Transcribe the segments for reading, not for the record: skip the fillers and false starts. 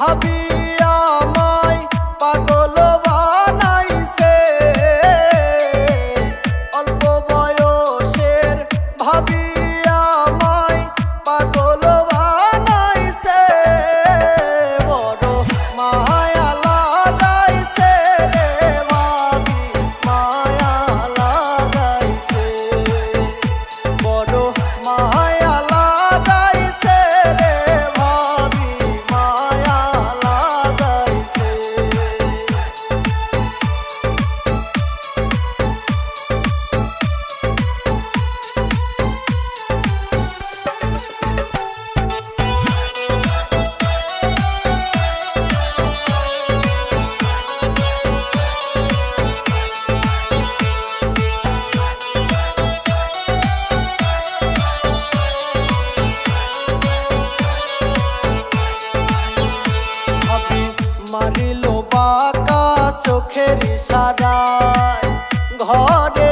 ভাবি আমায় পাগল বানাইছে, অল্প বয়সের ভাবি আমায় পাগল বানাইছে, বড় মায়া লাগাইছে রে ভাবি মায়া লাগাইছে, বড় মায়া লাগাইছে রে ভাবি মায়া লাগাইছে। মারিল বাঁকা চোখের ইশারায়, ঘরে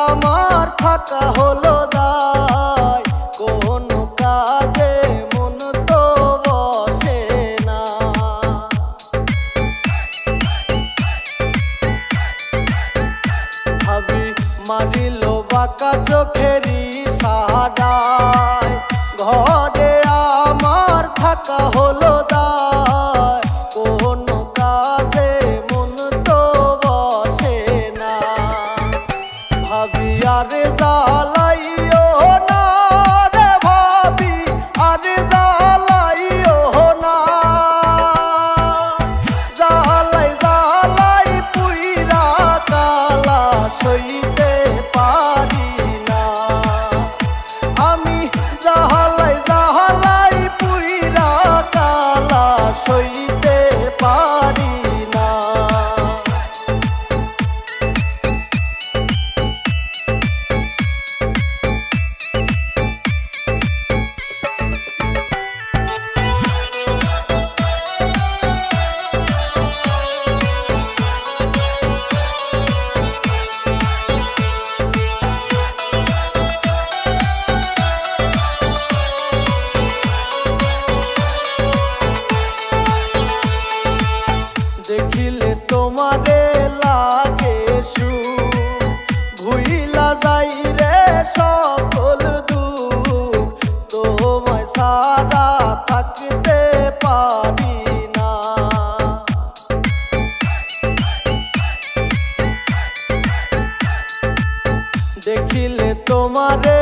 আমার থাকা হলো দায়, কোনো কাজে মন তো বসে না। ভাবি মারিল বাঁকা চোখের ইশারায়, ঘরে আমার থাকা হলো দায়, কোনো কাজে মন তো বসে না। ভাবি আরে জ্বালাইও না রে ভাবি আরে জ্বালাইও না, জ্বালাই জ্বালাই পুইরা কালা সইতে পারি না, আমি জ্বালাই জ্বালাই পুইরা কালা সইতে পারি না। দেখিলে তোমারে লাগে সুখ, ভুইলা যাই রে সকল দুঃখ, তোমায় সারা থাকতে পারি না। দেখিলে তোমারে